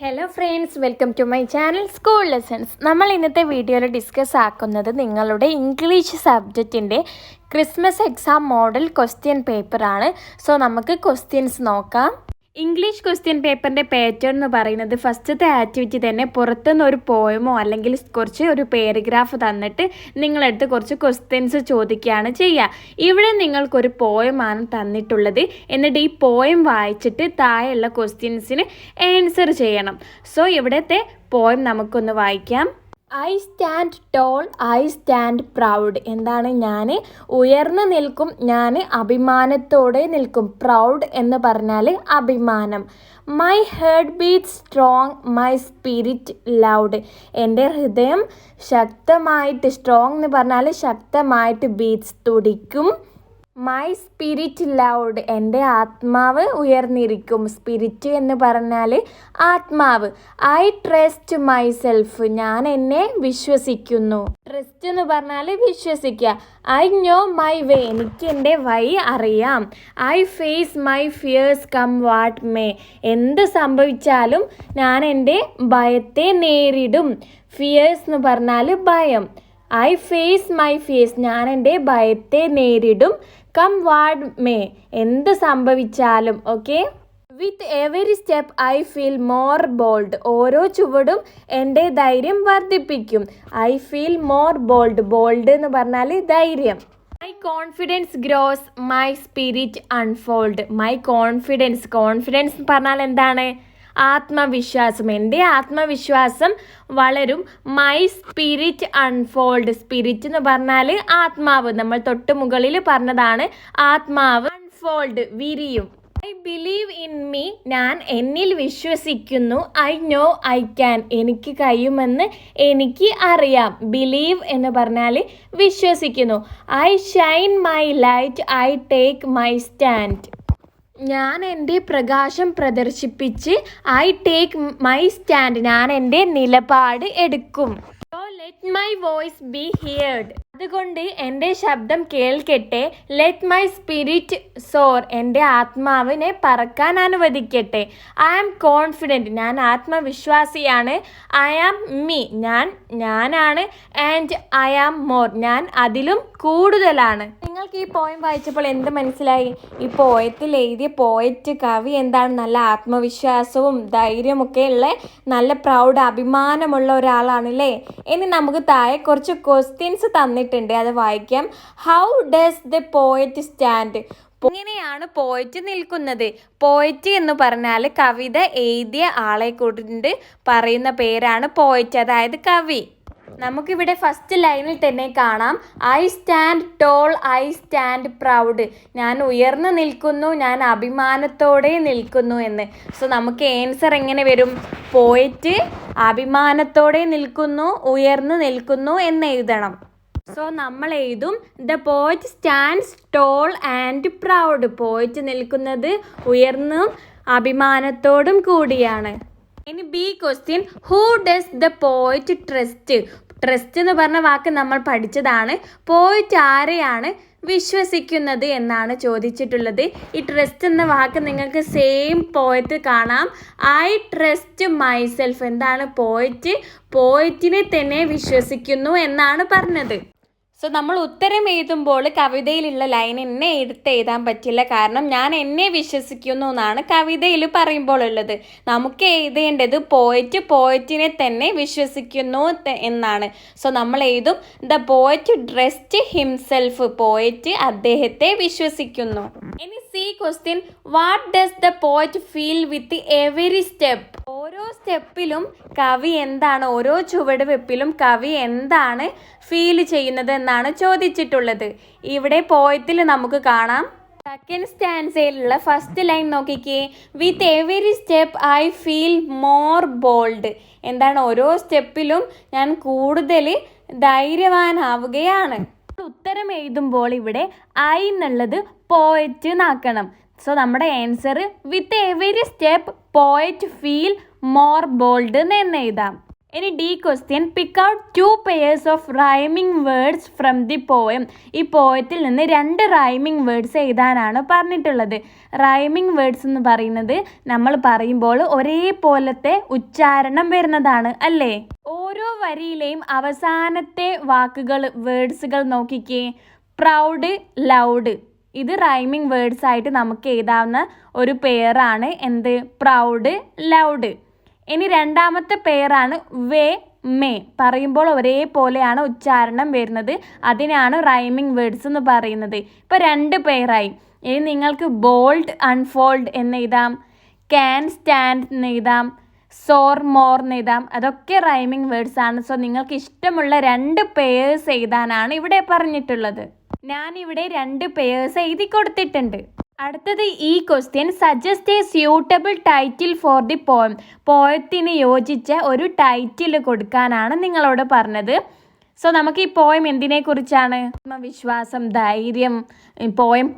Hello friends, welcome to my channel school lessons. നമ്മൾ ഇന്നത്തെ വീഡിയോയിൽ ഡിസ്കസ് ആക്കുന്നത് നിങ്ങളുടെ ഇംഗ്ലീഷ് സബ്ജക്റ്റിൻ്റെ ക്രിസ്മസ് എക്സാം മോഡൽ ക്വസ്റ്റ്യൻ പേപ്പറാണ്. സോ നമുക്ക് ക്വസ്റ്റ്യൻസ് നോക്കാം. ഇംഗ്ലീഷ് ക്വസ്റ്റ്യൻ പേപ്പറിൻ്റെ പാറ്റേൺ എന്ന് പറയുന്നത് ഫസ്റ്റത്തെ ആക്ടിവിറ്റി തന്നെ പുറത്തുനിന്ന് ഒരു പോയമോ അല്ലെങ്കിൽ കുറച്ച് ഒരു പാരഗ്രാഫ് തന്നിട്ട് നിങ്ങളടുത്ത് കുറച്ച് ക്വസ്റ്റ്യൻസ് ചോദിക്കുകയാണ് ചെയ്യുക. ഇവിടെ നിങ്ങൾക്കൊരു പോയമാണ് തന്നിട്ടുള്ളത്. എന്നിട്ട് ഈ പോയം വായിച്ചിട്ട് താഴെയുള്ള ക്വസ്റ്റ്യൻസിന് ആൻസർ ചെയ്യണം. സോ ഇവിടുത്തെ പോയം നമുക്കൊന്ന് വായിക്കാം. I stand tall, I stand proud. എന്താണ്? ഞാൻ ഉയർന്നു നിൽക്കും, ഞാൻ അഭിമാനത്തോടെ നിൽക്കും. പ്രൗഡ് എന്ന് പറഞ്ഞാൽ അഭിമാനം. My heart beat strong, my spirit loud. എൻ്റെ ഹൃദയം ശക്തമായിട്ട്, സ്ട്രോങ് എന്ന് പറഞ്ഞാൽ ശക്തമായിട്ട് ബീറ്റ്സ് തുടിക്കും. മൈ സ്പിരിറ്റ് ലൗഡ്, എൻ്റെ ആത്മാവ് ഉയർന്നിരിക്കും. സ്പിരിറ്റ് എന്ന് പറഞ്ഞാൽ ആത്മാവ്. ഐ ട്രസ്റ്റ് മൈസെൽഫ്, ഞാൻ എന്നെ വിശ്വസിക്കുന്നു. ട്രസ്റ്റ് എന്ന് പറഞ്ഞാൽ വിശ്വസിക്കുക. ഐ നോ മൈ വേ, എനിക്ക് എൻ്റെ വഴി അറിയാം. I face my fears come what may, എന്ത് സംഭവിച്ചാലും ഞാൻ എൻ്റെ ഭയത്തെ നേരിടും. ഫിയേഴ്സ് എന്ന് പറഞ്ഞാൽ ഭയം. ഐ ഫേസ് മൈ ഫിയേഴ്സ്, ഞാൻ എൻ്റെ ഭയത്തെ നേരിടും. കം വാട്ട് മേ, എന്ത് സംഭവിച്ചാലും. Okay. With every step I feel more bold, ഓരോ ചുവടും എൻ്റെ ധൈര്യം വർദ്ധിപ്പിക്കും. I feel more bold. Bold എന്ന് പറഞ്ഞാൽ ധൈര്യം. My confidence gross, my spirit unfold. My confidence, confidence പറഞ്ഞാൽ എന്താണ്? ആത്മവിശ്വാസം. എൻ്റെ ആത്മവിശ്വാസം വളരും. My spirit unfold. സ്പിരിറ്റ് എന്ന് പറഞ്ഞാൽ ആത്മാവ്. നമ്മൾ തൊട്ട് മുകളിൽ പറഞ്ഞതാണ് ആത്മാവ്. അൺഫോൾഡ് വിരിയും. ഐ ബിലീവ് ഇൻ മീ, ഞാൻ എന്നിൽ വിശ്വസിക്കുന്നു. ഐ നോ ഐ ക്യാൻ, എനിക്ക് കഴിയുമെന്ന് എനിക്ക് അറിയാം. ബിലീവ് എന്ന് പറഞ്ഞാൽ വിശ്വസിക്കുന്നു. I Shine my light, I take my stand. ഞാൻ എൻ്റെ പ്രകാശം പ്രദർശിപ്പിച്ച് ഐ ടേക്ക് മൈ സ്റ്റാൻഡ്, ഞാൻ എൻ്റെ നിലപാട് എടുക്കും. So let my voice B heard, അതുകൊണ്ട് എൻ്റെ ശബ്ദം കേൾക്കട്ടെ. ലെറ്റ് മൈ സ്പിരിറ്റ് സോർ, എൻ്റെ ആത്മാവിനെ പറക്കാൻ അനുവദിക്കട്ടെ. ഐ ആം കോൺഫിഡൻറ്റ്, ഞാൻ ആത്മവിശ്വാസിയാണ്. ഐ ആം മീ, ഞാനാണ്. ആൻഡ് ഐ ആം മോർ, ഞാൻ അതിലും കൂടുതലാണ്. നിങ്ങൾക്ക് ഈ പോയം വായിച്ചപ്പോൾ എന്ത് മനസ്സിലായി? ഈ പോയത്തിൽ എഴുതിയ പോയറ്റ് കവി എന്താണ്? നല്ല ആത്മവിശ്വാസവും ധൈര്യമൊക്കെ ഉള്ള നല്ല പ്രൗഡ് അഭിമാനമുള്ള ഒരാളാണല്ലേ. ഇനി നമുക്ക് താഴെ കുറച്ച് ക്വസ്റ്റ്യൻസ് തന്നിട്ടുണ്ട്, അത് വായിക്കാം. How does the poet stand, ഇങ്ങനെയാണ് പോയറ്റ് നിൽക്കുന്നത്. പോയറ്റ് എന്ന് പറഞ്ഞാൽ കവിത എഴുതിയ ആളെ കൊണ്ട് പറയുന്ന പേരാണ് പോയറ്റ്, അതായത് കവി. നമുക്കിവിടെ ഫസ്റ്റ് ലൈനിൽ തന്നെ കാണാം I stand tall, I stand proud. ഞാൻ ഉയർന്നു നിൽക്കുന്നു, ഞാൻ അഭിമാനത്തോടെ നിൽക്കുന്നു എന്ന്. സോ നമുക്ക് ആൻസർ എങ്ങനെ വരും? പോയറ്റ് അഭിമാനത്തോടെ നിൽക്കുന്നു, ഉയർന്നു നിൽക്കുന്നു എന്ന് എഴുതണം. സോ നമ്മൾ എഴുതും the poet stands tall and proud. Poet നിൽക്കുന്നത് ഉയർന്നും അഭിമാനത്തോടും കൂടിയാണ്. ഇനി B question, who does the poet trust. Trust എന്ന് പറഞ്ഞ വാക്ക് നമ്മൾ പഠിച്ചതാണ്. പോയറ്റ് ആരെയാണ് വിശ്വസിക്കുന്നത് എന്നാണ് ചോദിച്ചിട്ടുള്ളത്. ഈ ട്രസ്റ്റ് എന്ന വാക്ക് നിങ്ങൾക്ക് സെയിം പോയറ്റ് കാണാം. I trust myself. എന്താണ്? പോയറ്റിനെ തന്നെ വിശ്വസിക്കുന്നു എന്നാണ് പറഞ്ഞത്. സോ നമ്മൾ ഉത്തരം എഴുതുമ്പോൾ കവിതയിലുള്ള ലൈൻ എന്നെ എടുത്ത് എഴുതാൻ പറ്റില്ല, കാരണം ഞാൻ എന്നെ വിശ്വസിക്കുന്നു എന്നാണ് കവിതയിൽ പറയുമ്പോൾ ഉള്ളത്. നമുക്ക് എഴുതേണ്ടത് പോയറ്റിനെ തന്നെ വിശ്വസിക്കുന്നു എന്നാണ്. സോ നമ്മൾ എഴുതും the poet trust himself. Poet അദ്ദേഹത്തെ വിശ്വസിക്കുന്നു. ഇനി C question, what does the poet feel with every step. ഓരോ സ്റ്റെപ്പിലും കവി എന്താണ്, ഓരോ ചുവടുവെപ്പിലും കവി എന്താണ് ഫീൽ ചെയ്യുന്നത് എന്നാണ് ചോദിച്ചിട്ടുള്ളത്. ഇവിടെ പോയത്തിൽ നമുക്ക് കാണാം സെക്കൻഡ് സ്റ്റാൻസയിലുള്ള ഫസ്റ്റ് ലൈൻ നോക്കിക്കേ. With every step I feel more bold. എന്താണ്? ഓരോ സ്റ്റെപ്പിലും ഞാൻ കൂടുതൽ ധൈര്യവാനാവുകയാണ്. ഉത്തരം എഴുതുമ്പോൾ ഇവിടെ ഐ എന്നുള്ളത് പോയറ്റ് എന്നാക്കണം. സോ നമ്മുടെ answer with every step poet feel more bold എന്ന് എഴുതാം. ഇനി D question, pick out 2 pairs of rhyming words from the poem. ഈ പോയത്തിൽ നിന്ന് 2 റൈമിംഗ് വേർഡ്സ് എഴുതാനാണ് പറഞ്ഞിട്ടുള്ളത്. റൈമിംഗ് വേർഡ്സ് എന്ന് പറയുന്നത് നമ്മൾ പറയുമ്പോൾ ഒരേപോലത്തെ ഉച്ചാരണം വരുന്നതാണ് അല്ലേ? ഓരോ വരിയിലെയും അവസാനത്തെ വാക്കുകൾ, വേർഡ്സുകൾ നോക്കിക്കേ. Proud, loud. ഇത് റൈമിംഗ് വേർഡ്സ് ആയിട്ട് നമുക്ക് എഴുതാവുന്ന ഒരു പെയറാണ്. എന്ത്? Proud, loud. ഇനി രണ്ടാമത്തെ പെയറാണ് വേ, മേ. പറയുമ്പോൾ ഒരേപോലെയാണ് ഉച്ചാരണം വരുന്നത്. അതിനാണ് റൈമിംഗ് വേർഡ്സ് എന്ന് പറയുന്നത്. ഇപ്പോൾ 2 പെയറായി. ഇനി നിങ്ങൾക്ക് ബോൾഡ്, അൺഫോൾഡ് എന്ന് എഴുതാം, ക്യാൻ, സ്റ്റാൻഡ് എന്ന് എഴുതാം, സോർ, മോർ എന്ന് എഴുതാം. അതൊക്കെ റൈമിംഗ് വേർഡ്സ് ആണ്. സോ നിങ്ങൾക്ക് ഇഷ്ടമുള്ള 2 പെയേഴ്സ് എഴുതാനാണ് ഇവിടെ പറഞ്ഞിട്ടുള്ളത്. ഞാനിവിടെ 2 പെയേഴ്സ് എഴുതി കൊടുത്തിട്ടുണ്ട്. അടുത്തത് ഈ question, suggest a suitable title for the poem. പോയത്തിന് യോജിച്ച ഒരു ടൈറ്റിൽ കൊടുക്കാനാണ് നിങ്ങളോട് പറഞ്ഞത്. സോ നമുക്ക് ഈ പോയം എന്തിനെക്കുറിച്ചാണ്? ആത്മവിശ്വാസം, ധൈര്യം,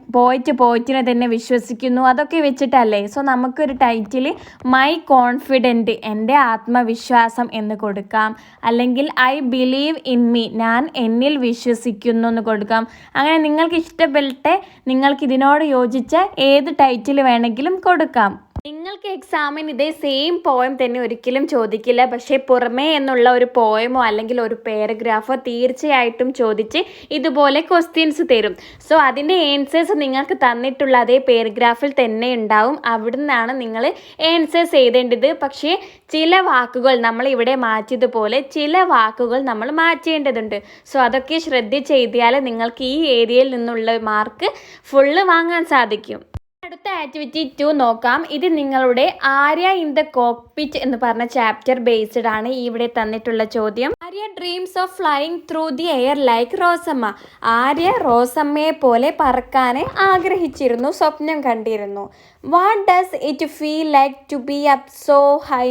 പോയിറ്റിനെ തന്നെ വിശ്വസിക്കുന്നു, അതൊക്കെ വെച്ചിട്ടല്ലേ? സോ നമുക്കൊരു ടൈറ്റിൽ മൈ കോൺഫിഡൻറ്റ്, എൻ്റെ ആത്മവിശ്വാസം എന്ന് കൊടുക്കാം. അല്ലെങ്കിൽ ഐ ബിലീവ് ഇൻ മീ, ഞാൻ എന്നിൽ വിശ്വസിക്കുന്നു എന്ന് കൊടുക്കാം. അങ്ങനെ നിങ്ങൾക്ക് ഇഷ്ടപ്പെട്ട, നിങ്ങൾക്ക് ഇതിനോട് യോജിച്ച ഏത് ടൈറ്റിൽ വേണമെങ്കിലും കൊടുക്കാം. നിങ്ങൾക്ക് എക്സാമിന് ഇതേ സെയിം പോയം തന്നെ ഒരിക്കലും ചോദിക്കില്ല. പക്ഷേ പുറമേ എന്നുള്ള ഒരു പോയമോ അല്ലെങ്കിൽ ഒരു പാരഗ്രാഫോ തീർച്ചയായിട്ടും ചോദിച്ച് ഇതുപോലെ ക്വസ്റ്റ്യൻസ് തരും. സോ അതിൻ്റെ ആൻസേഴ്സ് നിങ്ങൾക്ക് തന്നിട്ടുള്ള അതേ പാരഗ്രാഫിൽ തന്നെ ഉണ്ടാവും. അവിടെ നിന്നാണ് നിങ്ങൾ ആൻസേഴ്സ് എഴുതേണ്ടത്. പക്ഷേ ചില വാക്കുകൾ നമ്മൾ ഇവിടെ മാറ്റിയതുപോലെ ചില വാക്കുകൾ നമ്മൾ മാറ്റേണ്ടതുണ്ട്. സോ അതൊക്കെ ശ്രദ്ധിച്ച് എഴുതിയാൽ നിങ്ങൾക്ക് ഈ ഏരിയയിൽ നിന്നുള്ള മാർക്ക് ഫുള്ള് വാങ്ങാൻ സാധിക്കും. അടുത്ത ആക്ടിവിറ്റി 2 നോക്കാം. ഇത് നിങ്ങളുടെ ആര്യ ഇൻ ദ കോക്പിറ്റ് എന്ന് പറഞ്ഞ ചാപ്റ്റർ ബേസ്ഡ് ആണ് ഇവിടെ തന്നിട്ടുള്ള ചോദ്യം. Arya dreams of flying through the air like Rosamma. Arya റോസമ്മയെ പോലെ പറക്കാൻ ആഗ്രഹിച്ചിരുന്നു, സ്വപ്നം കണ്ടിരുന്നു. What does it feel like to be up so high?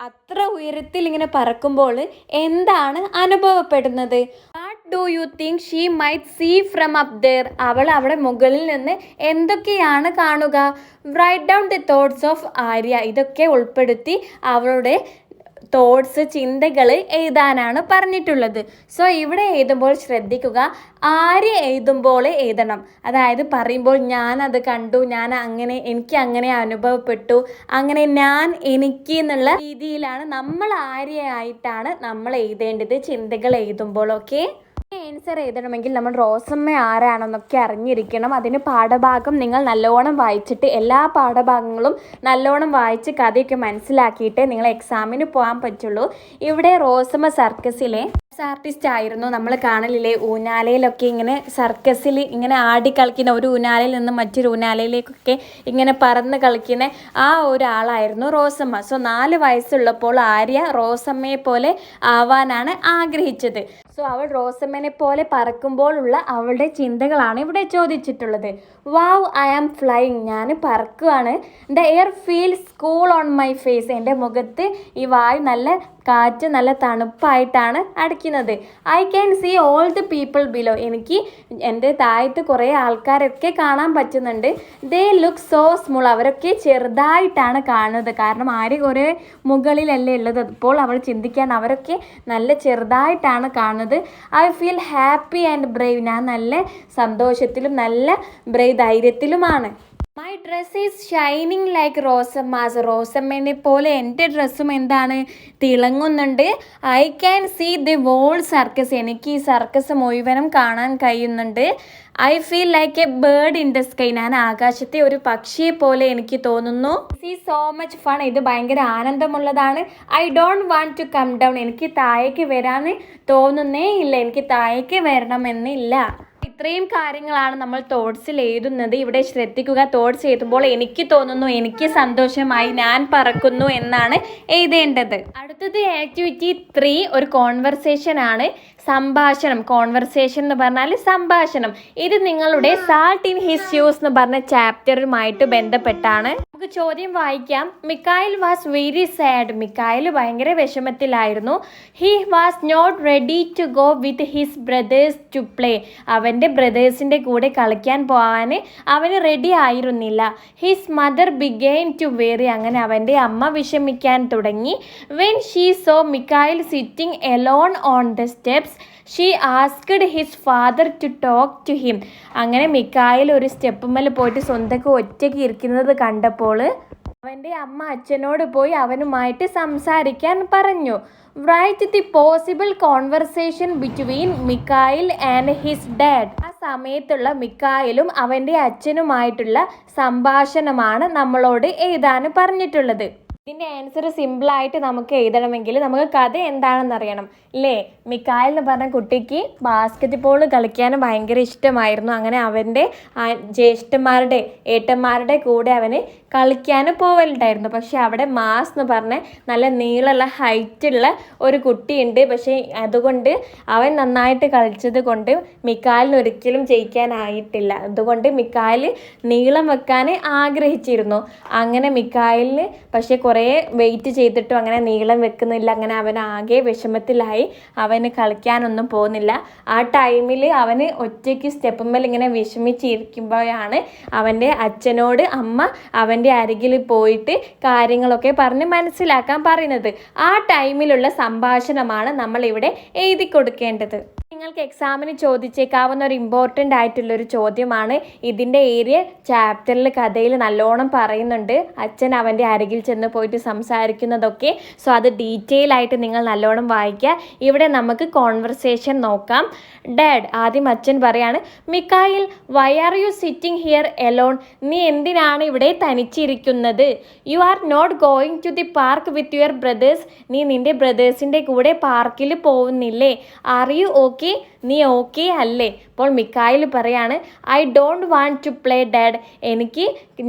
അത്ര ഉയരത്തിൽ ഇങ്ങനെ പറക്കുമ്പോൾ എന്താണ് അനുഭവപ്പെടുന്നത്? What do you think she might see from up there? അവൾ അവിടെ മുകളിൽ നിന്ന് എന്തൊക്കെയാണ് കാണുക? Write down the thoughts of Arya. ഇതൊക്കെ ഉൾപ്പെടുത്തി അവളുടെ തോട്ട്സ്, ചിന്തകൾ എഴുതാനാണ് പറഞ്ഞിട്ടുള്ളത്. സോ ഇവിടെ എഴുതുമ്പോൾ ശ്രദ്ധിക്കുക, ആര്യ എഴുതുമ്പോൾ എഴുതണം. അതായത് പറയുമ്പോൾ ഞാനത് കണ്ടു, എനിക്ക് അങ്ങനെ അനുഭവപ്പെട്ടു, അങ്ങനെ ഞാൻ എനിക്ക് എന്നുള്ള രീതിയിലാണ് നമ്മൾ ആര്യയായിട്ടാണ് നമ്മൾ എഴുതേണ്ടത് ചിന്തകൾ എഴുതുമ്പോൾ. ഓക്കെ, ആൻസർ എഴുതണമെങ്കിൽ നമ്മൾ റോസമ്മ ആരാണെന്നൊക്കെ അറിഞ്ഞിരിക്കണം. അതിന് പാഠഭാഗം നിങ്ങൾ നല്ലോണം വായിച്ചിട്ട്, എല്ലാ പാഠഭാഗങ്ങളും നല്ലോണം വായിച്ച് കഥയൊക്കെ മനസ്സിലാക്കിയിട്ട് നിങ്ങൾ എക്സാമിന് പോകാൻ പറ്റുള്ളൂ. ഇവിടെ റോസമ്മ സർക്കസിലെ ആർട്ടിസ്റ്റ് ആയിരുന്നു. നമ്മൾ കാണലില്ലേ ഊഞ്ഞാലയിലൊക്കെ ഇങ്ങനെ സർക്കസിൽ ഇങ്ങനെ ആടി കളിക്കുന്ന, ഒരു ഊഞ്ഞാലയിൽ നിന്ന് മറ്റൊരു ഊഞ്ഞാലയിലേക്കൊക്കെ ഇങ്ങനെ പറന്ന് കളിക്കുന്ന ആ ഒരാളായിരുന്നു റോസമ്മ. സോ 4 വയസ്സുള്ളപ്പോൾ ആര്യ റോസമ്മയെ പോലെ ആവാനാണ് ആഗ്രഹിച്ചത്. സോ അവൾ റോസമ്മനെ പോലെ പറക്കുമ്പോഴുള്ള അവളുടെ ചിന്തകളാണ് ഇവിടെ ചോദിച്ചിട്ടുള്ളത്. വാവ്, ഐ ആം ഫ്ലൈയിങ്, ഞാൻ പറക്കുവാണ്. The air feels cool on my face, എൻ്റെ മുഖത്ത് ഈ വായു, നല്ല കാറ്റ്, നല്ല തണുപ്പായിട്ടാണ് അടിക്കുന്നത്. I can see all the people below, എനിക്ക് എൻ്റെ താഴത്ത് കുറേ ആൾക്കാരൊക്കെ കാണാൻ പറ്റുന്നുണ്ട്. ദേ ലുക്ക് സോ സ്മോൾ, അവരൊക്കെ ചെറുതായിട്ടാണ് കാണുന്നത്. കാരണം ആര് കുറേ മുകളിലല്ലേ ഉള്ളത്. അപ്പോൾ അവൾ ചിന്തിക്കാൻ അവരൊക്കെ നല്ല ചെറുതായിട്ടാണ് കാണുന്നത്. I feel happy and brave, ഞാൻ നല്ല സന്തോഷത്തിലും നല്ല ബ്രേവ്, ധൈര്യത്തിലുമാണ്. My dress is shining like Rosamma's, റോസമ്മേനെ പോലെ എൻ്റെ ഡ്രസ്സും എന്താണ്, തിളങ്ങുന്നുണ്ട്. I can see the whole circus, എനിക്ക് ഈ സർക്കസ് മുഴുവനും കാണാൻ കഴിയുന്നുണ്ട്. I feel like a bird in the sky, ഞാൻ ആകാശത്തെ ഒരു പക്ഷിയെ പോലെ എനിക്ക് തോന്നുന്നു. This is so much fun, ഇത് ഭയങ്കര ആനന്ദമുള്ളതാണ്. I don't want to come down, എനിക്ക് താഴേക്ക് വരാൻ തോന്നുന്നേ ഇല്ല, എനിക്ക് താഴേക്ക് വരണമെന്നില്ല. ഇത്രയും കാര്യങ്ങളാണ് നമ്മൾ തോട്ട്സിൽ എഴുതുന്നത്. ഇവിടെ ശ്രദ്ധിക്കുക, തോട്ട്സ് എഴുതുമ്പോൾ എനിക്ക് തോന്നുന്നു, എനിക്ക് സന്തോഷമായി, ഞാൻ പറക്കുന്നു എന്നാണ് എഴുതേണ്ടത്. അടുത്തത് ആക്ടിവിറ്റി 3 ഒരു കോൺവെർസേഷൻ ആണ്. സംഭാഷണം, കോൺവെർസേഷൻ എന്ന് പറഞ്ഞാൽ സംഭാഷണം. ഇത് നിങ്ങളുടെ സാൾട്ട് ഇൻ ഹിസ് ഷൂസ് എന്ന് പറഞ്ഞ ചാപ്റ്ററുമായിട്ട് ബന്ധപ്പെട്ടാണ്. നമുക്ക് ചോദ്യം വായിക്കാം. Mikail was very sad. Mikail ഭയങ്കര വിഷമത്തിലായിരുന്നു. He was not ready to go with his brothers to play. അവൻ്റെ ബ്രദേഴ്സിൻ്റെ കൂടെ കളിക്കാൻ പോകാൻ അവന് റെഡി ആയിരുന്നില്ല. His mother began to worry. അങ്ങനെ അവൻ്റെ അമ്മ വിഷമിക്കാൻ തുടങ്ങി. When she saw Mikail sitting alone on the steps she asked his father to talk to him. അങ്ങനെ മിക്കായിൽ ഒരു സ്റ്റെപ്പുമ്മൽ പോയിട്ട് സ്വന്തക്ക് ഒറ്റയ്ക്ക് ഇരിക്കുന്നത് കണ്ടപ്പോൾ അവൻ്റെ അമ്മ അച്ഛനോട് പോയി അവനുമായിട്ട് സംസാരിക്കാൻ പറഞ്ഞു. Write the possible conversation between Mikail and his dad. ആ സമയത്തുള്ള മിക്കായിലും അവൻ്റെ അച്ഛനുമായിട്ടുള്ള സംഭാഷണമാണ് നമ്മളോട് എഴുതാൻ പറഞ്ഞിട്ടുള്ളത്. ഇതിൻ്റെ ആൻസർ സിമ്പിളായിട്ട് നമുക്ക് എഴുതണമെങ്കിൽ നമുക്ക് കഥ എന്താണെന്ന് അറിയണം അല്ലേ. മിക്കായിൽ എന്ന് പറഞ്ഞ കുട്ടിക്ക് ബാസ്കറ്റ് ബോൾ കളിക്കാൻ ഭയങ്കര ഇഷ്ടമായിരുന്നു. അങ്ങനെ അവൻ്റെ ജ്യേഷ്ഠന്മാരുടെ ഏട്ടന്മാരുടെ കൂടെ അവന് കളിക്കാൻ പോവലുണ്ടായിരുന്നു. പക്ഷെ അവിടെ മാസ് എന്ന് പറഞ്ഞ നല്ല നീളമുള്ള ഹൈറ്റുള്ള ഒരു കുട്ടിയുണ്ട്. പക്ഷേ അതുകൊണ്ട് അവൻ നന്നായിട്ട് കളിച്ചത് കൊണ്ട് മിക്കായിലിന് ഒരിക്കലും ജയിക്കാനായിട്ടില്ല. അതുകൊണ്ട് മിക്കായിൽ നീളം വെക്കാൻ ആഗ്രഹിച്ചിരുന്നു. അങ്ങനെ മിക്കായിലിന് പക്ഷേ കുറേ വെയിറ്റ് ചെയ്തിട്ടും അങ്ങനെ നീളം വെക്കുന്നില്ല. അങ്ങനെ അവൻ ആകെ വിഷമത്തിലായി. അവന് കളിക്കാനൊന്നും പോകുന്നില്ല. ആ ടൈമിൽ അവന് ഒറ്റയ്ക്ക് സ്റ്റെപ്പുമ്മൽ ഇങ്ങനെ വിഷമിച്ചിരിക്കുമ്പോഴാണ് അവൻ്റെ അച്ഛനോട് അമ്മ അവൻ്റെ അരികിൽ പോയിട്ട് കാര്യങ്ങളൊക്കെ പറഞ്ഞ് മനസ്സിലാക്കാൻ പറയുന്നത്. ആ ടൈമിലുള്ള സംഭാഷണമാണ് നമ്മളിവിടെ എഴുതി കൊടുക്കേണ്ടത്. നിങ്ങൾക്ക് എക്സാമിന് ചോദിച്ചേക്കാവുന്ന ഒരു ഇമ്പോർട്ടൻ്റ് ആയിട്ടുള്ളൊരു ചോദ്യമാണ്. ഇതിൻ്റെ ഏരിയ ചാപ്റ്ററിൽ കഥയിൽ നല്ലോണം പറയുന്നുണ്ട്. അച്ഛൻ അവൻ്റെ അരികിൽ ചെന്ന് പോയിട്ട് സംസാരിക്കുന്നതൊക്കെ. സോ അത് ഡീറ്റെയിൽ ആയിട്ട് നിങ്ങൾ നല്ലോണം വായിക്കുക. ഇവിടെ നമുക്ക് കോൺവെർസേഷൻ നോക്കാം. ഡാഡ്, ആദ്യം അച്ഛൻ പറയാണ്, Mikail why are you sitting here alone? നീ എന്തിനാണ് ഇവിടെ തനിച്ചിരിക്കുന്നത്? You are not going to the park with your brothers. നീ നിൻ്റെ ബ്രദേഴ്സിൻ്റെ കൂടെ പാർക്കിൽ പോകുന്നില്ലേ? Are you okay? നീ ഓക്കെ അല്ലേ? അപ്പോൾ മിക്കായിൽ പറയാണ്, I don't want to play dad.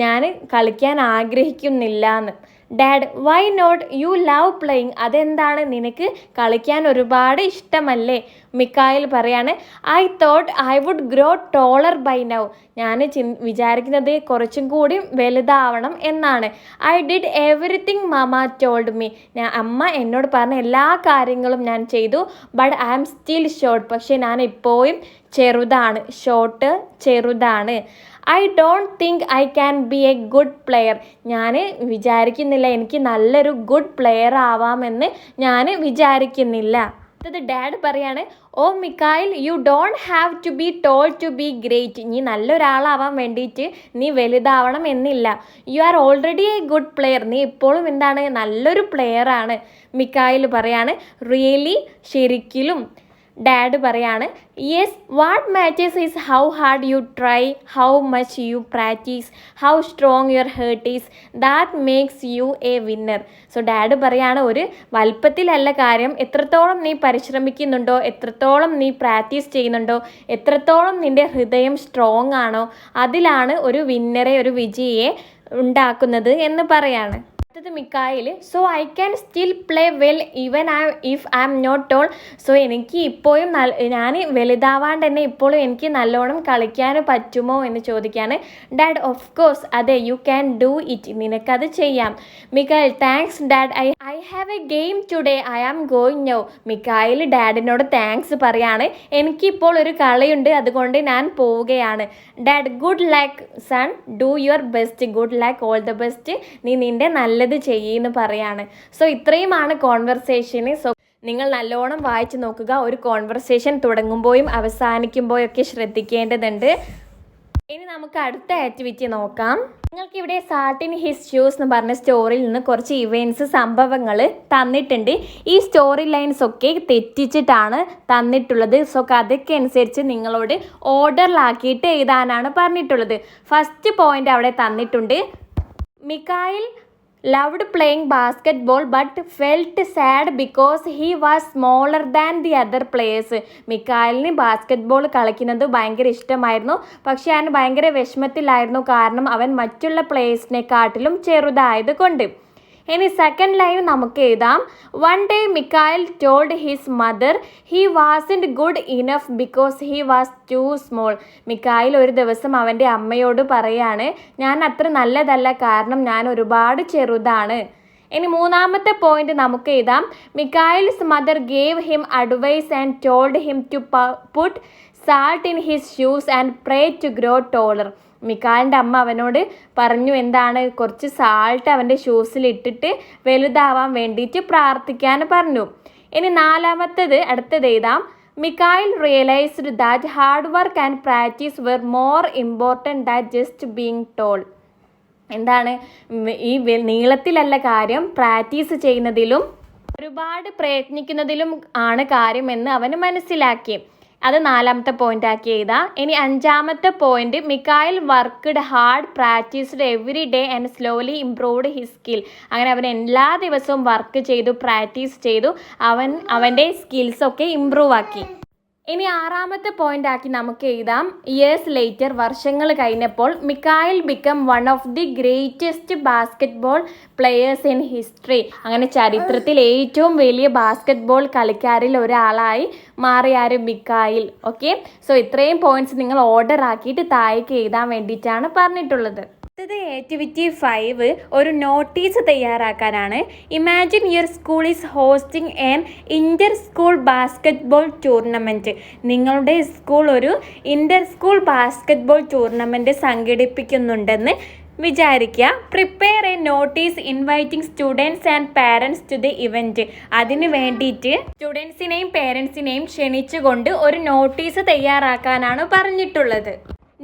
ഞാൻ കളിക്കാൻ ആഗ്രഹിക്കുന്നില്ല എന്ന്. Dad, why not? You love playing. അതെന്താണ്? നിനക്ക് കളിക്കാൻ ഒരുപാട് ഇഷ്ടമല്ലേ? മിക്കായിൽ പറയാണ്, I thought I would grow taller buy now. ഞാൻ വിചാരിക്കുന്നത് കുറച്ചും കൂടി വലുതാവണം എന്നാണ്. I did everything mama told me. അമ്മ എന്നോട് പറഞ്ഞ എല്ലാ കാര്യങ്ങളും ഞാൻ ചെയ്തു. But I am still short. പക്ഷേ ഞാൻ ഇപ്പോഴും ചെറുതാണ്. ഷോർട്ട് ചെറുതാണ്. I don't think I can be a good player. ഞാൻ വിചാരിക്കുന്നില്ല എനിക്ക് നല്ലൊരു ഗുഡ് പ്ലെയർ ആവാമെന്ന് ഞാൻ വിചാരിക്കുന്നില്ല. അടുത്തത് ഡാഡ് പറയാണ്, oh Mikail, you don't have to be tall to be great. നീ നല്ലൊരാളാവാൻ വേണ്ടിയിട്ട് നീ വലുതാവണം എന്നില്ല. You are already a good player. നീ ഇപ്പോഴും എന്താണ്? നല്ലൊരു പ്ലെയറാണ്. മിക്കായിൽ പറയാണ്, റിയലി? ശരിക്കും? ഡാഡ് പറയാണ്, yes, what matters is how hard you try, how much you practise, how strong your heart is, that makes you a winner. So dad പറയാണ്, ഒരു വലുപ്പത്തിലല്ല കാര്യം, എത്രത്തോളം നീ പരിശ്രമിക്കുന്നുണ്ടോ, എത്രത്തോളം നീ പ്രാക്ടീസ് ചെയ്യുന്നുണ്ടോ, എത്രത്തോളം നിൻ്റെ ഹൃദയം സ്ട്രോങ് ആണോ, അതിലാണ് ഒരു വിന്നറെ, ഒരു വിജയിയെ ഉണ്ടാക്കുന്നത് എന്ന് പറയാണ്. Mikail, so I can still play well even if I am not tall. So എനിക്ക് ഇപ്പോഴും ഞാൻ വലുതാവാണ്ട് തന്നെ ഇപ്പോഴും എനിക്ക് നല്ലോണം കളിക്കാൻ പറ്റുമോ എന്ന് ചോദിക്കുകയാണ്. ഡാഡ്, ഓഫ് കോഴ്സ്, അതെ, യു ക്യാൻ ഡു ഇറ്റ്. നിനക്കത് ചെയ്യാം. Mikail, thanks dad, I have a game today, I am going now. Mikail ഡാഡിനോട് താങ്ക്സ് പറയാണ്. എനിക്കിപ്പോൾ ഒരു കളിയുണ്ട്, അതുകൊണ്ട് ഞാൻ പോവുകയാണ്. Dad, good luck son, do your best. Good luck, all the best. നീ നിൻ്റെ നല്ലത് ചെയ്യുമെന്ന് പറയാണ്. സോ ഇത്രയുമാണ് കോൺവെർസേഷന്. സോ നിങ്ങൾ നല്ലോണം വായിച്ചു നോക്കുക. ഒരു കോൺവെർസേഷൻ തുടങ്ങുമ്പോഴും അവസാനിക്കുമ്പോഴൊക്കെ ശ്രദ്ധിക്കേണ്ടതുണ്ട്. ഇനി നമുക്ക് അടുത്ത ആക്ടിവിറ്റി നോക്കാം. നിങ്ങൾക്കിവിടെ സാർട്ട് ഇൻ ഹിസ് ഷൂസ് എന്ന് പറഞ്ഞ സ്റ്റോറിയിൽ നിന്ന് കുറച്ച് ഇവൻറ്റ്സ്, സംഭവങ്ങൾ തന്നിട്ടുണ്ട്. ഈ സ്റ്റോറി ലൈൻസ് ഒക്കെ തെറ്റിച്ചിട്ടാണ് തന്നിട്ടുള്ളത്. സോ കഥയ്ക്ക് അനുസരിച്ച് നിങ്ങളോട് ഓർഡറിലാക്കിയിട്ട് എഴുതാനാണ് പറഞ്ഞിട്ടുള്ളത്. ഫസ്റ്റ് പോയിന്റ് അവിടെ തന്നിട്ടുണ്ട്. മിക്കായിൽ loved playing basketball but felt sad because he was smaller than the other players. മിക്കായിലിന് ബാസ്കറ്റ്ബോൾ കളിക്കുന്നത് ഭയങ്കര ഇഷ്ടമായിരുന്നു. പക്ഷേ അവൻ ഭയങ്കര വിഷമത്തിലായിരുന്നു, കാരണം അവൻ മറ്റുള്ള പ്ലേയേഴ്സിനെക്കാട്ടിലും ചെറുതായത് കൊണ്ട്. ഇനി സെക്കൻഡ് ലൈൻ നമുക്ക് എഴുതാം. One day Mikail told his mother he wasn't good enough because he was too small. Mikail ഒരു ദിവസം അവൻ്റെ അമ്മയോട് പറയാണ്, ഞാൻ അത്ര നല്ലതല്ല കാരണം ഞാൻ ഒരുപാട് ചെറുതാണ്. ഇനി മൂന്നാമത്തെ പോയിന്റ് നമുക്ക് എഴുതാം. Mikail's mother gave him advice and told him to put salt in his shoes and pray to grow taller. മിക്കായലിൻ്റെ അമ്മ അവനോട് പറഞ്ഞു, എന്താണ്, കുറച്ച് സാൾട്ട് അവൻ്റെ ഷൂസിൽ ഇട്ടിട്ട് വലുതാവാൻ വേണ്ടിയിട്ട് പ്രാർത്ഥിക്കാൻ പറഞ്ഞു. ഇനി നാലാമത്തേത് അടുത്തത് എഴുതാം. Mikail realised that hard work and practice were more important that just being tall. എന്താണ്, ഈ നീളത്തിലല്ല കാര്യം, പ്രാക്ടീസ് ചെയ്യുന്നതിലും ഒരുപാട് പ്രയത്നിക്കുന്നതിലും ആണ് കാര്യമെന്ന് അവന് മനസ്സിലാക്കി. അത് നാലാമത്തെ പോയിന്റ് ആക്കി എഴുതാം. ഇനി അഞ്ചാമത്തെ point, Mikail worked hard practised every day and slowly improved his skill. അങ്ങനെ അവൻ എല്ലാ ദിവസവും വർക്ക് ചെയ്തു, പ്രാക്ടീസ് ചെയ്തു, അവൻ്റെ സ്കിൽസൊക്കെ ഇംപ്രൂവ് ആക്കി. ഇനി ആറാമത്തെ പോയിന്റ് ആക്കി നമുക്ക് എഴുതാം. ഇയേഴ്സ് ലേറ്റർ, വർഷങ്ങൾ കഴിഞ്ഞപ്പോൾ Mikail become one of the greatest basketball players in history. അങ്ങനെ ചരിത്രത്തിൽ ഏറ്റവും വലിയ ബാസ്കറ്റ്ബോൾ കളിക്കാരിൽ ഒരാളായി മാറിയാരും മിക്കായൽ. ഓക്കെ, സോ ഇത്രയും പോയിന്റ്സ് നിങ്ങൾ ഓർഡർ ആക്കിയിട്ട് താഴേക്ക് എഴുതാൻ വേണ്ടിയിട്ടാണ് പറഞ്ഞിട്ടുള്ളത്. അടുത്തത് ആക്ടിവിറ്റി 5 ഒരു നോട്ടീസ് തയ്യാറാക്കാനാണ്. Imagine your school is hosting an inter school basketball tournament. നിങ്ങളുടെ സ്കൂൾ ഒരു ഇൻ്റർ സ്കൂൾ ബാസ്കറ്റ്ബോൾ ടൂർണമെൻറ്റ് സംഘടിപ്പിക്കുന്നുണ്ടെന്ന് വിചാരിക്കുക. Prepare a notice inviting students and parents to the event. അതിന് വേണ്ടിയിട്ട് സ്റ്റുഡൻസിനെയും പേരൻസിനെയും ക്ഷണിച്ചുകൊണ്ട് ഒരു നോട്ടീസ് തയ്യാറാക്കാനാണ് പറഞ്ഞിട്ടുള്ളത്.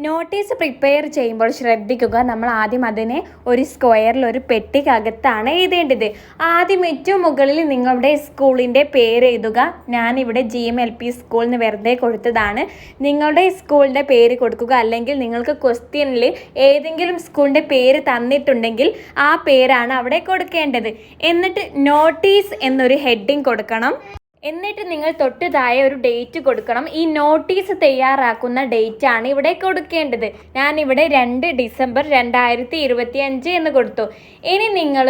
നോട്ടീസ് പ്രിപ്പയർ ചെയ്യുമ്പോൾ ശ്രദ്ധിക്കുക, നമ്മൾ ആദ്യം അതിനെ ഒരു സ്ക്വയറിൽ ഒരു പെട്ടിക്കകത്താണ് എഴുതേണ്ടത്. ആദ്യം ഏറ്റവും മുകളിൽ നിങ്ങളുടെ സ്കൂളിൻ്റെ പേര് എഴുതുക. ഞാനിവിടെ GMLP സ്കൂൾ എന്ന് വെറുതെ കൊടുത്തതാണ്. നിങ്ങളുടെ സ്കൂളിൻ്റെ പേര് കൊടുക്കുക. അല്ലെങ്കിൽ നിങ്ങൾക്ക് ക്വസ്റ്റ്യനിൽ ഏതെങ്കിലും സ്കൂളിൻ്റെ പേര് തന്നിട്ടുണ്ടെങ്കിൽ ആ പേരാണ് അവിടെ കൊടുക്കേണ്ടത്. എന്നിട്ട് നോട്ടീസ് എന്നൊരു ഹെഡിങ് കൊടുക്കണം. എന്നിട്ട് നിങ്ങൾ തൊട്ട് താഴെ ഒരു ഡേറ്റ് കൊടുക്കണം. ഈ നോട്ടീസ് തയ്യാറാക്കുന്ന ഡേറ്റ് ആണ് ഇവിടെ കൊടുക്കേണ്ടത്. ഞാനിവിടെ 2 ഡിസംബർ 2025 എന്ന് കൊടുത്തു. ഇനി നിങ്ങൾ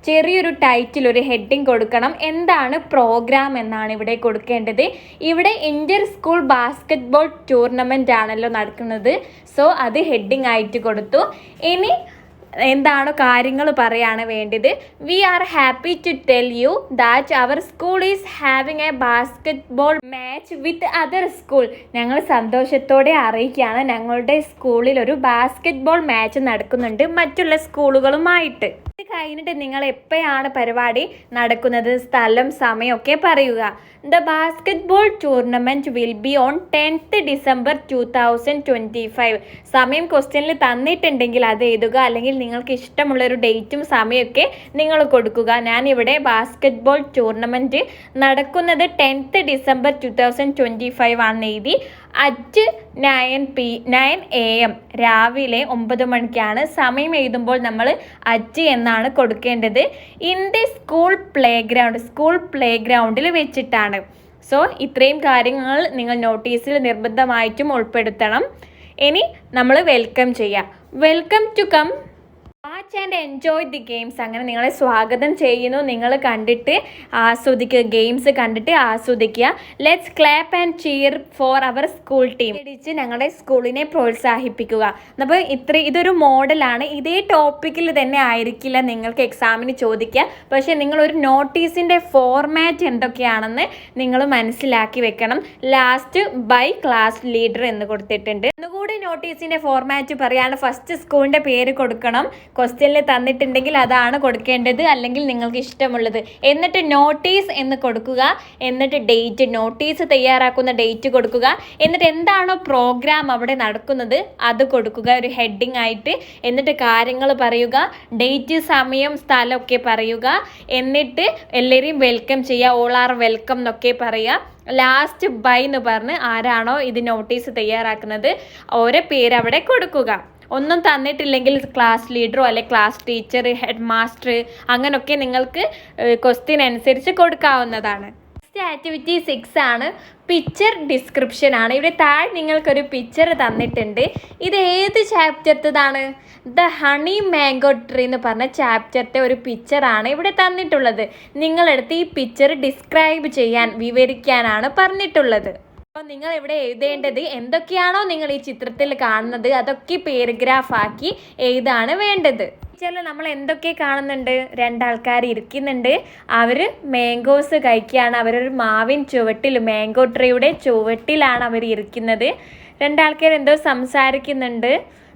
ചെറിയൊരു ടൈറ്റിൽ, ഒരു ഹെഡിങ് കൊടുക്കണം. എന്താണ് പ്രോഗ്രാം എന്നാണ് ഇവിടെ കൊടുക്കേണ്ടത്. ഇവിടെ ഇന്റർ സ്കൂൾ ബാസ്കറ്റ്ബോൾ ടൂർണമെൻ്റ് ആണല്ലോ നടക്കുന്നത്. സോ അത് ഹെഡിങ് ആയിട്ട് കൊടുത്തു. ഇനി എന്താണോ കാര്യങ്ങൾ പറയാണ് വേണ്ടത്. We are happy to tell you that our school is having a basketball match with other school. ഞങ്ങൾ സന്തോഷത്തോടെ അറിയിക്കുകയാണ്, ഞങ്ങളുടെ സ്കൂളിൽ ഒരു ബാസ്കറ്റ്ബോൾ മാച്ച് നടക്കുന്നുണ്ട് മറ്റുള്ള സ്കൂളുകളുമായിട്ട്. ഇത് കഴിഞ്ഞിട്ട് നിങ്ങൾ എപ്പോഴാണ് പരിപാടി നടക്കുന്നത്, സ്ഥലം, സമയമൊക്കെ പറയുക. The basketball tournament will be on 10th December 2025. സമയം ക്വസ്റ്റ്യനിൽ തന്നിട്ടുണ്ടെങ്കിൽ അത് എഴുതുക. അല്ലെങ്കിൽ നിങ്ങൾക്ക് ഇഷ്ടമുള്ളൊരു ഡേറ്റും സമയമൊക്കെ നിങ്ങൾ കൊടുക്കുക. ഞാനിവിടെ ബാസ്കറ്റ്ബോൾ ടൂർണമെൻറ്റ് നടക്കുന്നത് 10th December 2025 ആണെന്ന് എഴുതി. അറ്റ് 9 AM രാവിലെ 9 മണിക്കാണ്. സമയം എഴുതുമ്പോൾ നമ്മൾ അറ്റ് എന്നാണ് കൊടുക്കേണ്ടത്. ഇൻ ദി സ്കൂൾ പ്ലേ ഗ്രൗണ്ടിൽ വെച്ചിട്ടാണ്. സോ ഇത്രയും കാര്യങ്ങൾ നിങ്ങൾ നോട്ടീസിൽ നിർബന്ധമായിട്ടും ഉൾപ്പെടുത്തണം. ഇനി നമ്മൾ വെൽക്കം ചെയ്യാം. Welcome to come watch and enjoy the games. അങ്ങനെ നിങ്ങളെ സ്വാഗതം ചെയ്യുന്നു. നിങ്ങൾ കണ്ടിട്ട് ആസ്വദിക്കുക, ഗെയിംസ് കണ്ടിട്ട് ആസ്വദിക്കുക. Let's clap and cheer for our school team. അടിച്ച് ഞങ്ങളുടെ സ്കൂളിനെ പ്രോത്സാഹിപ്പിക്കുക. അപ്പോൾ ഇതൊരു മോഡലാണ്. ഇതേ ടോപ്പിക്കിൽ തന്നെ ആയിരിക്കില്ല നിങ്ങൾക്ക് എക്സാമിന് ചോദിക്കുക. പക്ഷേ നിങ്ങളൊരു നോട്ടീസിൻ്റെ ഫോർമാറ്റ് എന്തൊക്കെയാണെന്ന് നിങ്ങൾ മനസ്സിലാക്കി വെക്കണം. ലാസ്റ്റ് ബൈ ക്ലാസ് ലീഡർ എന്ന് കൊടുത്തിട്ടുണ്ട്. ഒന്നുകൂടി നോട്ടീസിൻ്റെ ഫോർമാറ്റ് പറയാണ്. ഫസ്റ്റ് സ്കൂളിൻ്റെ പേര് കൊടുക്കണം. ക്വസ്റ്റ്യനിൽ തന്നിട്ടുണ്ടെങ്കിൽ അതാണ് കൊടുക്കേണ്ടത്, അല്ലെങ്കിൽ നിങ്ങൾക്ക് ഇഷ്ടമുള്ളത്. എന്നിട്ട് നോട്ടീസ് എന്ന് കൊടുക്കുക. എന്നിട്ട് ഡേറ്റ്, നോട്ടീസ് തയ്യാറാക്കുന്ന ഡേറ്റ് കൊടുക്കുക. എന്നിട്ട് എന്താണോ പ്രോഗ്രാം അവിടെ നടക്കുന്നത് അത് കൊടുക്കുക ഒരു ഹെഡിങ് ആയിട്ട്. എന്നിട്ട് കാര്യങ്ങൾ പറയുക, ഡേറ്റ്, സമയം, സ്ഥലമൊക്കെ പറയുക. എന്നിട്ട് എല്ലാവരെയും വെൽക്കം ചെയ്യുക. ഓൾ ആർ വെൽക്കം എന്നൊക്കെ പറയുക. ലാസ്റ്റ് ബൈ എന്ന് പറഞ്ഞ് ആരാണോ ഇത് നോട്ടീസ് തയ്യാറാക്കുന്നത് ഓരോ പേര് അവിടെ കൊടുക്കുക. ഒന്നും തന്നിട്ടില്ലെങ്കിൽ ക്ലാസ് ലീഡറോ അല്ലെ ക്ലാസ് ടീച്ചർ, ഹെഡ് മാസ്റ്റർ, അങ്ങനെയൊക്കെ നിങ്ങൾക്ക് ക്വസ്റ്റ്യൻ അനുസരിച്ച് കൊടുക്കാവുന്നതാണ്. ആക്ടിവിറ്റി 6 ആണ്, പിക്ചർ ഡിസ്ക്രിപ്ഷൻ ആണ്. ഇവിടെ താഴെ നിങ്ങൾക്കൊരു പിക്ചർ തന്നിട്ടുണ്ട്. ഇത് ഏത് ചാപ്റ്റർത്തതാണ്? ദ ഹണി മാംഗോ ട്രീ എന്ന് പറഞ്ഞ ചാപ്റ്ററിൻ്റെ ഒരു പിക്ചറാണ് ഇവിടെ തന്നിട്ടുള്ളത്. നിങ്ങളെടുത്ത് ഈ പിക്ചർ ഡിസ്ക്രൈബ് ചെയ്യാൻ, വിവരിക്കാനാണ് പറഞ്ഞിട്ടുള്ളത്. അപ്പോൾ നിങ്ങൾ ഇവിടെ എഴുതേണ്ടത് എന്തൊക്കെയാണോ നിങ്ങൾ ഈ ചിത്രത്തിൽ കാണുന്നത് അതൊക്കെ പാരഗ്രാഫ് ആക്കി എഴുതാണ് വേണ്ടത്. നമ്മൾ എന്തൊക്കെ കാണുന്നുണ്ട്? രണ്ടാൾക്കാർ ഇരിക്കുന്നുണ്ട്. അവർ മാംഗോസ് കഴിക്കുകയാണ്. അവരൊരു മാവിൻ ചുവട്ടിൽ, മാംഗോ ട്രീയുടെ ചുവട്ടിലാണ് അവർ ഇരിക്കുന്നത്. രണ്ടാൾക്കാർ എന്തോ സംസാരിക്കുന്നുണ്ട്.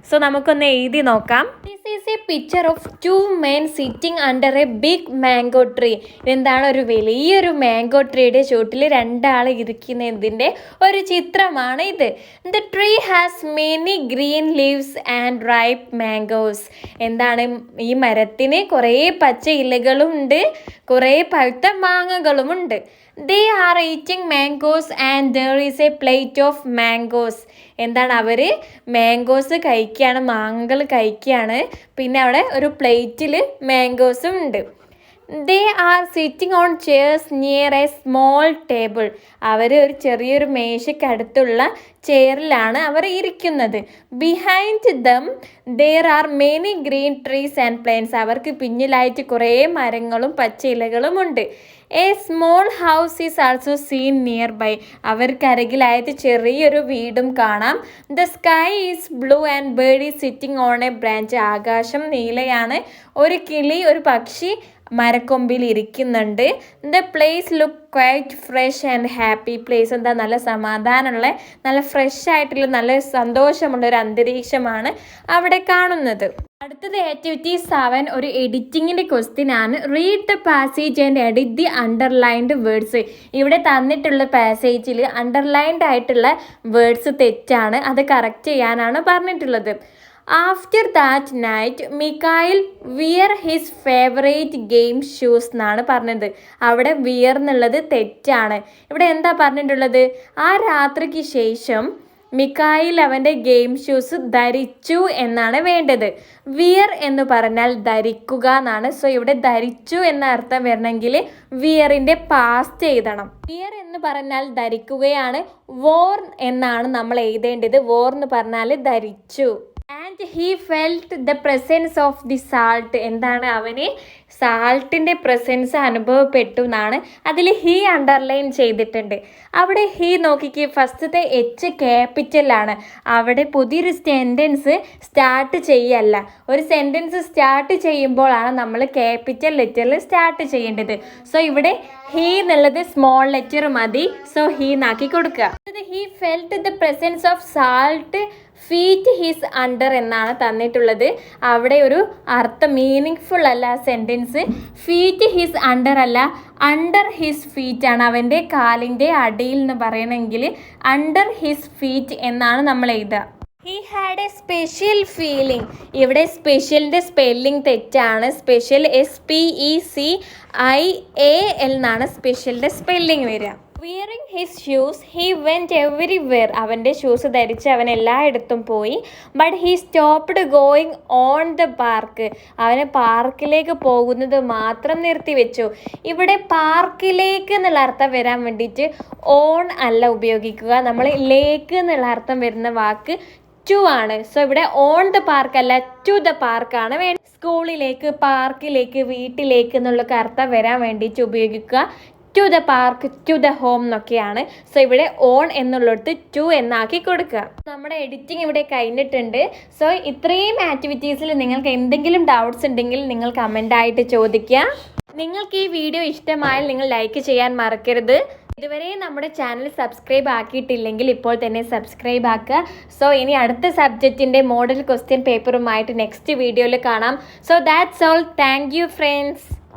സോ നമുക്കൊന്ന് എഴുതി നോക്കാം. This is a picture of 2 men sitting under a big mango tree. ഇതെന്താണ്? ഒരു വലിയൊരു മാംഗോ ട്രീയുടെ ചുവട്ടിൽ രണ്ടാൾ ഇരിക്കുന്നതിൻ്റെ ഒരു ചിത്രമാണ് ഇത്. The tree has many green leaves and ripe mangoes. എന്താണ്? ഈ മരത്തിന് കുറേ പച്ച ഇലകളും ഉണ്ട്, കുറേ പഴുത്ത മാങ്ങകളുമുണ്ട്. They are eating mangoes and there is a plate of mangoes. എന്താണ്? അവർ മാംഗോസ് കഴിക്കുകയാണ്, മാങ്ങകൾ കഴിക്കുകയാണ്. പിന്നെ അവിടെ ഒരു പ്ലേറ്റിൽ മാംഗോസും ഉണ്ട്. They are sitting on chairs near a small table. അവർ ഒരു ചെറിയൊരു മേശയ്ക്കടുത്തുള്ള ചെയറിലാണ് അവർ ഇരിക്കുന്നത്. Behind them there are many green trees and plants. അവർക്ക് പിന്നിലായിട്ട് കുറേ മരങ്ങളും പച്ച ഇലകളും ഉണ്ട്. A small house is also seen nearby. അവർക്കരികിലായിട്ട് ചെറിയൊരു വീടും കാണാം. The sky is blue and bird is sitting on a branch. ആകാശം നീലയാണ്. ഒരു കിളി, ഒരു പക്ഷി മരക്കൊമ്പിൽ ഇരിക്കുന്നുണ്ട്. The place look quite fresh and happy. Place എന്താ? നല്ല സമാധാനമുള്ള, നല്ല ഫ്രഷ് ആയിട്ടുള്ള, നല്ല സന്തോഷമുള്ള ഒരു അന്തരീക്ഷമാണ് അവിടെ കാണുന്നത്. അടുത്തത് ആക്ടിവിറ്റി 7 ഒരു എഡിറ്റിങ്ങിൻ്റെ ക്വസ്റ്റ്യൻ ആണ്. Read the passage and edit the underlined words. ഇവിടെ തന്നിട്ടുള്ള പാസേജിൽ അണ്ടർലൈൻഡ് ആയിട്ടുള്ള വേർഡ്സ് തെറ്റാണ്, അത് കറക്റ്റ് ചെയ്യാനാണ് പറഞ്ഞിട്ടുള്ളത്. After that night Mikail wear his favourite game shoes എന്നാണ് പറഞ്ഞത്. അവിടെ വിയർ എന്നുള്ളത് തെറ്റാണ്. ഇവിടെ എന്താ പറഞ്ഞിട്ടുള്ളത്? ആ രാത്രിക്ക് ശേഷം മിക്കായിൽ അവൻ്റെ ഗെയിം ഷൂസ് ധരിച്ചു എന്നാണ് വേണ്ടത്. വിയർ എന്ന് പറഞ്ഞാൽ ധരിക്കുക എന്നാണ്. സോ ഇവിടെ ധരിച്ചു എന്ന അർത്ഥം വരണമെങ്കിൽ വിയറിൻ്റെ പാസ്റ്റ് എഴുതണം. വിയർ എന്ന് പറഞ്ഞാൽ ധരിക്കുകയാണ്. വോർ എന്നാണ് നമ്മൾ എഴുതേണ്ടത്. വോർ എന്ന് പറഞ്ഞാൽ ധരിച്ചു. And he felt the presence of the salt. എന്താണ്? അവന് സാൾട്ടിൻ്റെ പ്രസൻസ് അനുഭവപ്പെട്ടു എന്നാണ്. അതിൽ ഹീ അണ്ടർലൈൻ ചെയ്തിട്ടുണ്ട്. അവിടെ ഹീ നോക്കിക്ക്, ഫസ്റ്റത്തെ എച്ച് ക്യാപിറ്റലാണ്. അവിടെ പുതിയൊരു സെൻറ്റൻസ് സ്റ്റാർട്ട് ചെയ്യല്ല. ഒരു സെൻറ്റൻസ് സ്റ്റാർട്ട് ചെയ്യുമ്പോഴാണ് നമ്മൾ ക്യാപിറ്റൽ ലെറ്ററിൽ സ്റ്റാർട്ട് ചെയ്യേണ്ടത്. സോ ഇവിടെ ഹീ എന്നുള്ളത് സ്മോൾ ലെറ്റർ മതി. സോ ഹീ എന്നാക്കി കൊടുക്കുക. He felt the presence of salt feet his under എന്നാണ് തന്നിട്ടുള്ളത്. അവിടെ ഒരു അർത്ഥം മീനിങ് ഫുൾ അല്ല സെൻറ്റൻസ്. ഫീറ്റ് ഹിസ് അണ്ടർ അല്ല, അണ്ടർ ഹിസ് ഫീറ്റ് ആണ്. അവൻ്റെ കാലിൻ്റെ അടിയിൽ എന്ന് പറയണമെങ്കിൽ അണ്ടർ ഹിസ് ഫീറ്റ് എന്നാണ് നമ്മൾ എഴുതുക. He had a special feeling. ഇവിടെ സ്പെഷ്യലിൻ്റെ സ്പെല്ലിംഗ് തെറ്റാണ്. സ്പെഷ്യൽ SPECIAL എന്നാണ് സ്പെഷ്യലിൻ്റെ സ്പെല്ലിംഗ് വരിക. Wearing his shoes he went everywhere. അവൻ്റെ ഷൂസ് ധരിച്ച് അവൻ എല്ലായിടത്തും പോയി. But he stopped going on the park. അവന് പാർക്കിലേക്ക് പോകുന്നത് മാത്രം നിർത്തിവെച്ചു. ഇവിടെ പാർക്കിലേക്ക് എന്നുള്ള അർത്ഥം വരാൻ വേണ്ടിയിട്ട് ഓൺ അല്ല ഉപയോഗിക്കുക. നമ്മൾ ലേക്ക് എന്നുള്ള അർത്ഥം വരുന്ന വാക്ക് ടു ആണ്. സോ ഇവിടെ ഓൺ ദ പാർക്ക് അല്ല, ടു ദ പാർക്കാണ് വേണ്ടത്. സ്കൂളിലേക്ക്, പാർക്കിലേക്ക്, വീട്ടിലേക്ക് എന്നുള്ള അർത്ഥം വരാൻ വേണ്ടിയിട്ട് ഉപയോഗിക്കുക. To the park, to the home എന്നൊക്കെയാണ്. സോ ഇവിടെ ഓൺ എന്നുള്ളിടത്ത് ടു എന്നാക്കി കൊടുക്കുക. നമ്മുടെ എഡിറ്റിംഗ് ഇവിടെ കഴിഞ്ഞിട്ടുണ്ട്. സോ ഇത്രയും ആക്ടിവിറ്റീസിൽ നിങ്ങൾക്ക് എന്തെങ്കിലും ഡൗട്ട്സ് ഉണ്ടെങ്കിൽ നിങ്ങൾ കമൻ്റായിട്ട് ചോദിക്കുക. നിങ്ങൾക്ക് ഈ വീഡിയോ ഇഷ്ടമായാൽ നിങ്ങൾ ലൈക്ക് ചെയ്യാൻ മറക്കരുത്. ഇതുവരെ നമ്മുടെ ചാനൽ സബ്സ്ക്രൈബ് ആക്കിയിട്ടില്ലെങ്കിൽ ഇപ്പോൾ തന്നെ സബ്സ്ക്രൈബ് ആക്കുക. സോ ഇനി അടുത്ത സബ്ജക്റ്റിൻ്റെ മോഡൽ ക്വസ്റ്റ്യൻ പേപ്പറുമായിട്ട് നെക്സ്റ്റ് വീഡിയോയിൽ കാണാം. So that's all. Thank you friends.